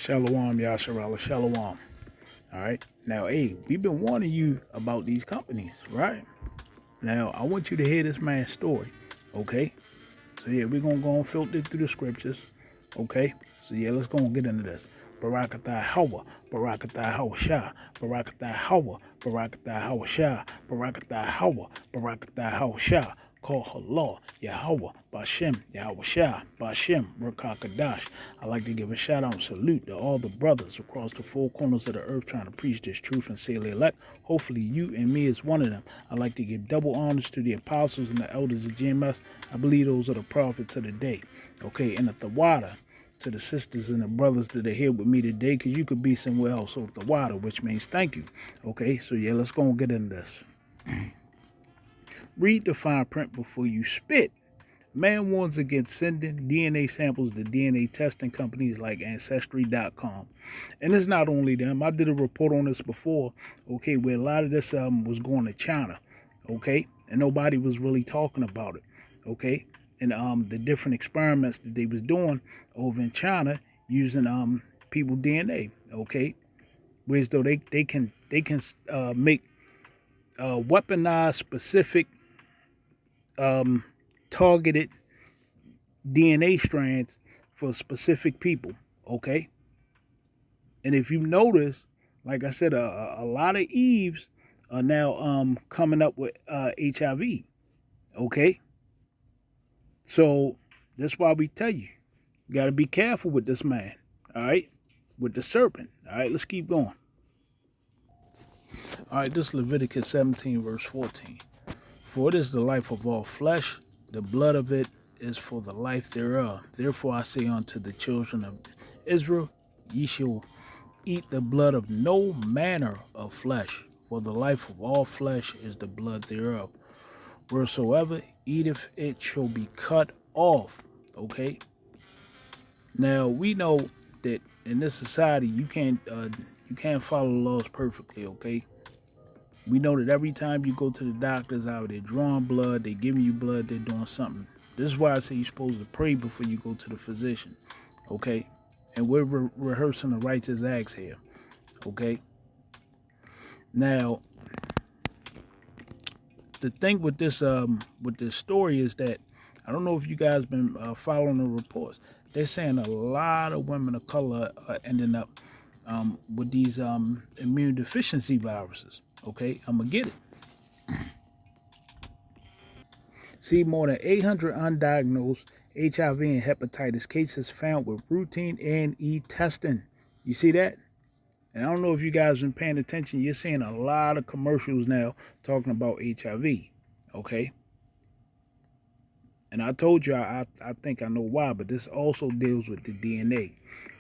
Shalom, Yasharala, Shalom. All right. Now, hey, we've been warning you about these companies, right? Now, I want you to hear this man's story, okay? So, yeah, we're going to go and filter through the scriptures, okay? So, yeah, let's go and get into this. Barakathai Hawa, Barakathai Hawa Shah, Barakathai Hawa, Barakathai Hawa Shah, Barakathai Hawa, Barakathai Hawa Shah. Call Allah, Yahweh, Bashem, Yahweh Shah, Bashem, Rakakadash. I like to give a shout out and salute to all the brothers across the four corners of the earth trying to preach this truth and say the elect. Hopefully you and me is one of them. I like to give double honors to the apostles and the elders of GMS. I believe those are the prophets of the day. Okay, and the Tawada to the sisters and the brothers that are here with me today, because you could be somewhere else. So Tawada, which means thank you. Okay, so yeah, let's go and get into this. Read the fine print before you spit. Man warns against sending DNA samples to DNA testing companies like Ancestry.com. And it's not only them. I did a report on this before, okay, where a lot of this was going to China, okay? And nobody was really talking about it, okay? And the different experiments that they was doing over in China using people DNA, okay? Whereas though they can make weaponized specific targeted DNA strands for specific people, okay? And if you notice, like I said, a lot of Eves are now coming up with HIV, okay? So that's why we tell you, you got to be careful with this man, all right? With the serpent, all right? Let's keep going. All right, this is Leviticus 17, verse 14. For it is the life of all flesh, the blood of it is for the life thereof. Therefore I say unto the children of Israel, ye shall eat the blood of no manner of flesh, for the life of all flesh is the blood thereof. Wheresoever eateth it shall be cut off. Okay? Now we know that in this society you can't follow the laws perfectly, okay? We know that every time you go to the doctors, out they're drawing blood, they're giving you blood, they're doing something. This is why I say you're supposed to pray before you go to the physician, okay? And we're rehearsing the righteous acts here, okay? Now, the thing with this story is that I don't know if you guys been following the reports. They're saying a lot of women of color are ending up with these immune deficiency viruses. Okay, I'm gonna get it. See, more than 800 undiagnosed HIV and hepatitis cases found with routine A&E testing. You see that? And I don't know if you guys been paying attention. You're seeing a lot of commercials now talking about HIV. Okay. And I told you I think I know why, but this also deals with the DNA.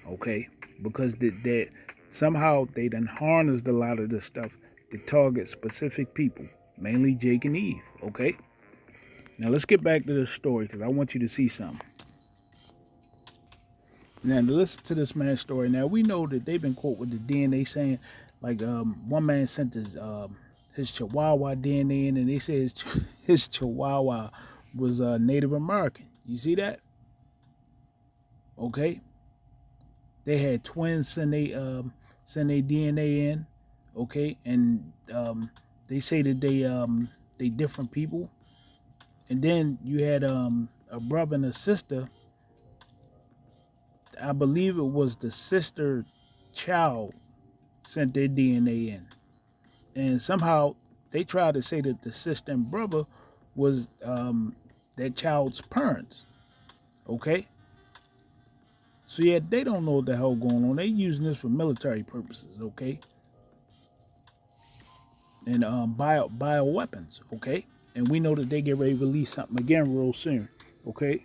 Okay, because that somehow they done harnessed a lot of this stuff to target specific people, mainly Jake and Eve, okay? Now let's get back to this story because I want you to see something. Now to listen to this man's story. Now we know that they've been quote with the DNA saying, like one man sent his Chihuahua DNA in, and they say his Chihuahua was Native American. You see that? Okay. They had twins send their DNA in, okay, and they say that they different people, and then you had a brother and a sister. I believe it was the sister child sent their DNA in, and somehow they tried to say that the sister and brother was that child's parents, okay. So yeah, they don't know what the hell going on. They using this for military purposes, okay? And bio weapons, okay? And we know that they get ready to release something again real soon, okay?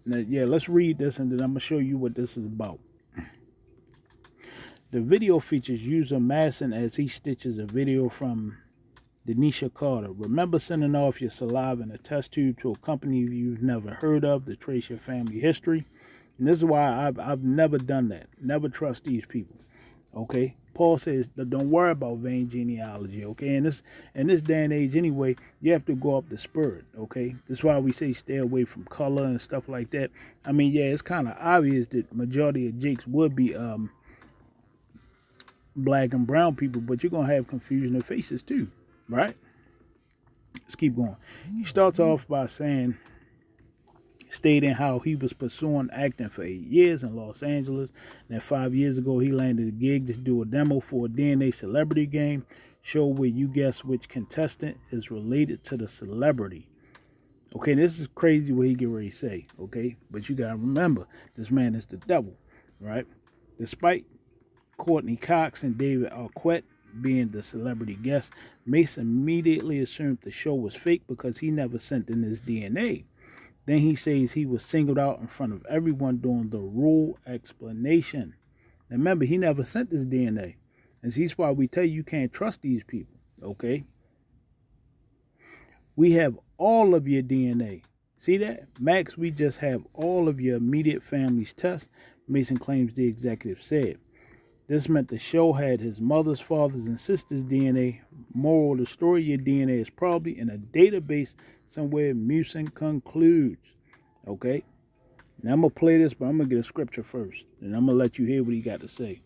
Now, yeah, let's read this and then I'm gonna show you what this is about. The video features user Masson as he stitches a video from Denisha Carter. Remember sending off your saliva in a test tube to a company you've never heard of to trace your family history. And this is why I've never done that. Never trust these people. Okay? Paul says don't worry about vain genealogy. Okay? In this day and age anyway, you have to go up the spirit. Okay? That's why we say stay away from color and stuff like that. I mean, yeah, it's kind of obvious that majority of Jakes would be black and brown people, but you're gonna have confusion of faces too, right? Let's keep going. He starts off by stating how he was pursuing acting for 8 years in Los Angeles. That 5 years ago, he landed a gig to do a demo for a DNA celebrity game show where you guess which contestant is related to the celebrity. Okay, this is crazy what he get ready to say, okay? But you got to remember, this man is the devil, right? Despite Courtney Cox and David Arquette being the celebrity guest, Mace immediately assumed the show was fake because he never sent in his DNA. Then he says he was singled out in front of everyone during the rule explanation. Now remember, he never sent his DNA. And see, that's why we tell you can't trust these people, okay? We have all of your DNA. See that? Max, we just have all of your immediate family's tests, Mason claims the executive said. This meant the show had his mother's, father's, and sister's DNA. Moral of the story, your DNA is probably in a database somewhere, Mason concludes. Okay? Now I'm going to play this, but I'm going to get a scripture first. And I'm going to let you hear what he got to say.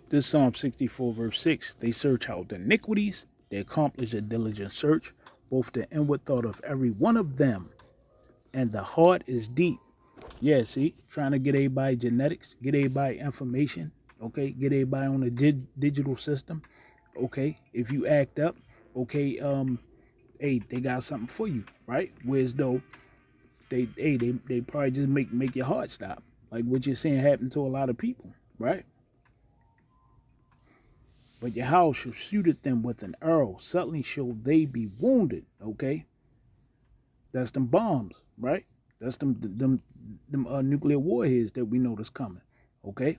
This Psalm 64 verse 6. They search out the iniquities. They accomplish a diligent search, both the inward thought of every one of them. And the heart is deep. Yeah, see, trying to get everybody genetics, get everybody information, okay, get everybody on a digital system, okay. If you act up, okay, hey, they got something for you, right? Whereas though they probably just make your heart stop, like what you're saying happened to a lot of people, right? But Yahweh shall shoot at them with an arrow, suddenly shall they be wounded, okay? That's them bombs, right? That's them nuclear warheads that we know that's coming. Okay?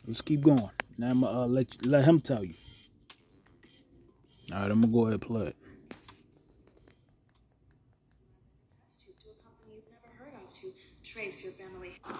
Let's keep going. Now I'm gonna let him tell you. All right, I'm gonna go ahead and play it.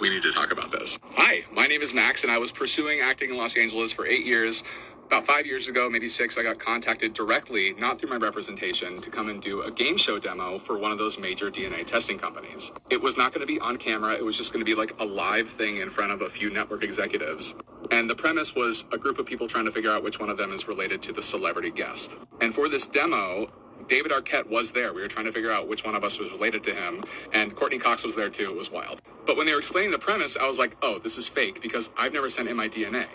We need to talk about this. Hi, my name is Max, and I was pursuing acting in Los Angeles for 8 years. About 5 years ago, maybe 6, I got contacted directly, not through my representation, to come and do a game show demo for one of those major DNA testing companies. It was not going to be on camera. It was just going to be like a live thing in front of a few network executives. And the premise was a group of people trying to figure out which one of them is related to the celebrity guest. And for this demo, David Arquette was there. We were trying to figure out which one of us was related to him. And Courtney Cox was there too. It was wild. But when they were explaining the premise, I was like, oh, this is fake because I've never sent in my DNA.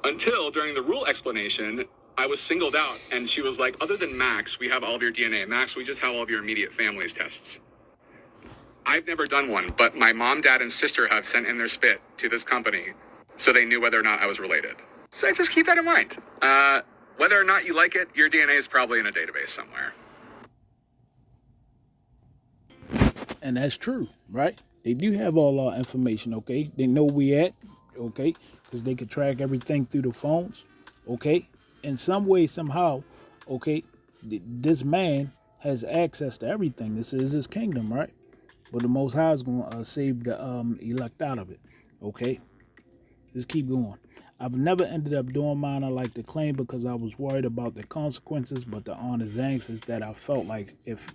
Until during the rule explanation, I was singled out and she was like, other than Max, we have all of your DNA. Max, we just have all of your immediate family's tests. I've never done one, but my mom, dad, and sister have sent in their spit to this company so they knew whether or not I was related. So just keep that in mind. Whether or not you like it, your DNA is probably in a database somewhere. And that's true, right? They do have all our information, okay? They know where we at, okay? Because they can track everything through the phones, okay? In some way, somehow, okay, this man has access to everything. This is his kingdom, right? But the Most High is going to save the elect out of it, okay? Just keep going. I've never ended up doing mine, I like to claim, because I was worried about the consequences, but the honest answer is that I felt like if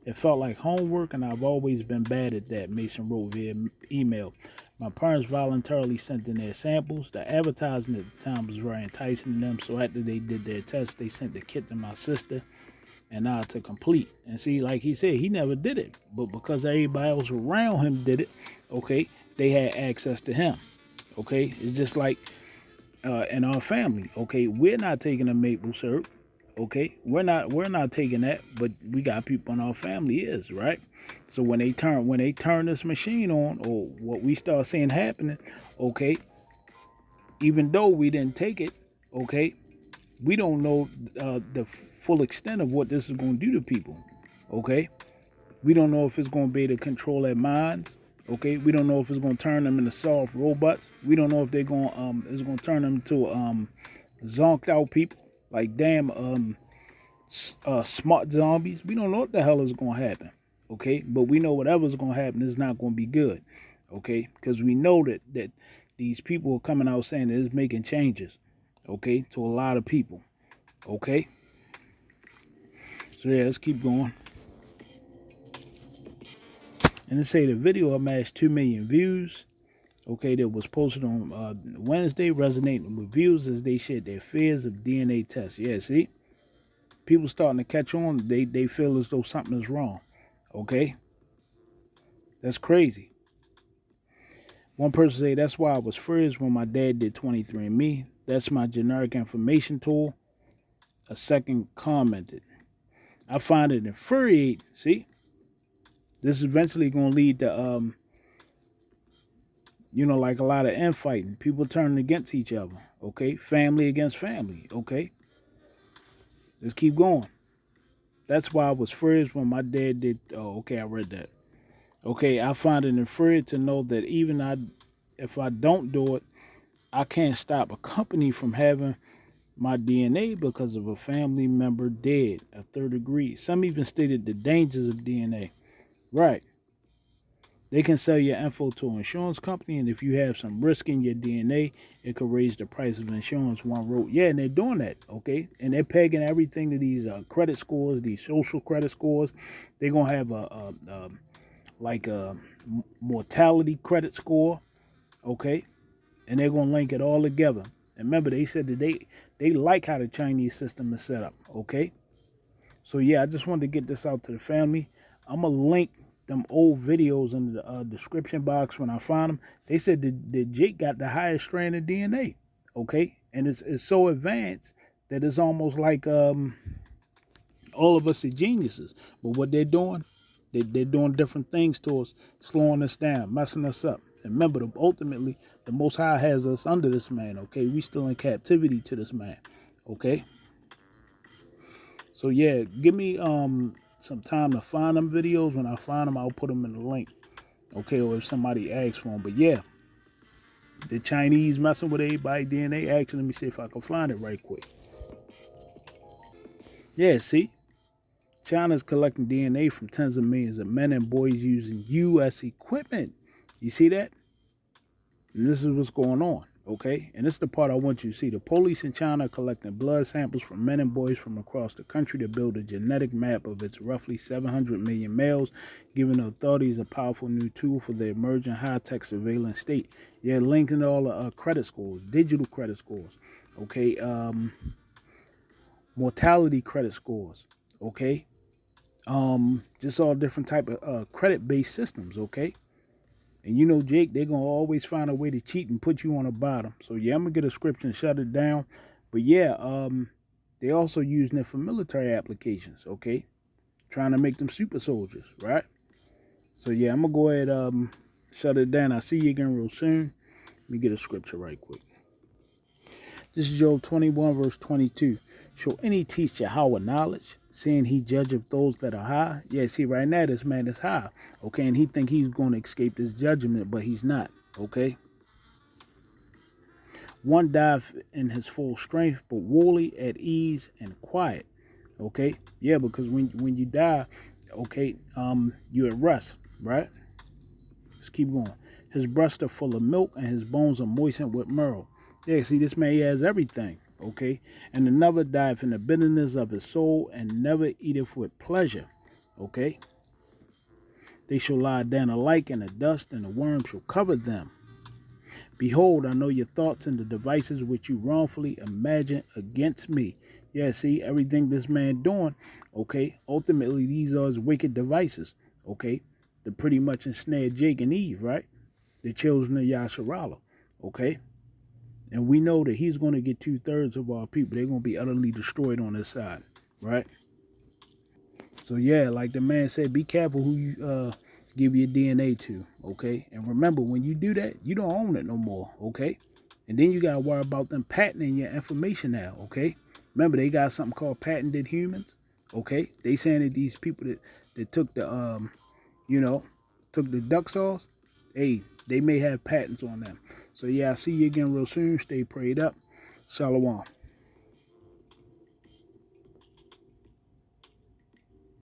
it felt like homework, and I've always been bad at that, Mason wrote via email. My parents voluntarily sent in their samples. The advertising at the time was very enticing to them, so after they did their test, they sent the kit to my sister and I to complete. And see, like he said, he never did it, but because everybody else around him did it, okay, they had access to him, okay? It's just like in our family, okay, we're not taking a maple syrup, okay, we're not taking that, but we got people in our family is, right? So when they turn this machine on, or what we start seeing happening, okay, even though we didn't take it, okay, we don't know the full extent of what this is going to do to people, okay? We don't know if it's going to be able to control their minds, okay? We don't know if it's going to turn them into soft robots. We don't know if they're going it's going to turn them to zonked out people, like damn smart zombies. We don't know what the hell is going to happen, okay? But we know whatever's going to happen is not going to be good, okay? Because we know that these people are coming out saying that it's making changes, okay, to a lot of people, okay? So yeah, let's keep going. And they say the video amassed 2 million views, okay, that was posted on Wednesday, resonating with viewers as they shared their fears of DNA tests. Yeah, see, people starting to catch on. They feel as though something is wrong. Okay, that's crazy. One person say that's why I was first when my dad did 23andMe. That's my generic information tool. A second commented, I find it infuriating. See, this is eventually going to lead to like a lot of infighting, people turning against each other. Okay, family against family. Okay, let's keep going. That's why I was first when my dad did. Oh, okay, I read that. Okay, I find it infuriating to know that if I don't do it, I can't stop a company from having my DNA because of a family member dead. A third agreed. Some even stated the dangers of DNA. Right. They can sell your info to an insurance company, and if you have some risk in your DNA, it could raise the price of insurance. One wrote, yeah, and they're doing that, okay? And they're pegging everything to these credit scores, these social credit scores. They're gonna have a mortality credit score, okay? And they're gonna link it all together. And remember, they said that they like how the Chinese system is set up, okay? So yeah, I just wanted to get this out to the family. I'm gonna link them old videos in the description box when I find them. They said that Jake got the highest strand of DNA, okay, and it's so advanced that it's almost like all of us are geniuses. But what they're doing, they're doing different things to us, slowing us down, messing us up. And remember, ultimately, the Most High has us under this man. Okay, we still in captivity to this man. Okay. So yeah, give me some time to find them videos. When I find them, I'll put them in the link. Okay, or if somebody asks for them. But yeah, the Chinese messing with everybody DNA. Actually, let me see if I can find it right quick. Yeah, see, China's collecting DNA from tens of millions of men and boys using U.S. equipment. You see that? And this is what's going on, okay? And this is the part I want you to see. The police in China are collecting blood samples from men and boys from across the country to build a genetic map of its roughly 700 million males, giving the authorities a powerful new tool for the emerging high-tech surveillance state. Yeah, linking all the credit scores, digital credit scores, okay? Mortality credit scores, okay? Just all different type of credit-based systems, okay? And you know, Jake, they're gonna always find a way to cheat and put you on the bottom. So yeah, I'm gonna get a script and shut it down. But yeah, they also using it for military applications, okay? Trying to make them super soldiers, right? So yeah, I'm gonna go ahead shut it down. I'll see you again real soon. Let me get a scripture right quick. This is Job 21, verse 22. Shall any teach Yahweh knowledge, seeing he judgeth those that are high? Yeah, see, right now this man is high, okay, and he think he's going to escape this judgment, but he's not, okay? One dieth in his full strength, but woolly, at ease, and quiet, okay? Yeah, because when you die, okay, you're at rest, right? Let's keep going. His breasts are full of milk, and his bones are moistened with marrow. Yeah, see, this man, he has everything, okay? And another dieth in the bitterness of his soul, and never eateth with pleasure, okay? They shall lie down alike in the dust, and the worm shall cover them. Behold, I know your thoughts and the devices which you wrongfully imagine against me. Yeah, see, everything this man doing, okay, ultimately these are his wicked devices, okay, to pretty much ensnare Jake and Eve, right? The children of Yasharala, okay? And we know that he's going to get 2/3 of our people. They're going to be utterly destroyed on this side, right? So yeah, like the man said, be careful who you give your DNA to, okay? And remember, when you do that, you don't own it no more, okay? And then you got to worry about them patenting your information now, okay? Remember, they got something called patented humans, okay? They saying that these people that took the, you know, took the duck sauce, hey, they may have patents on them. So yeah, I'll see you again real soon. Stay prayed up. Shalom.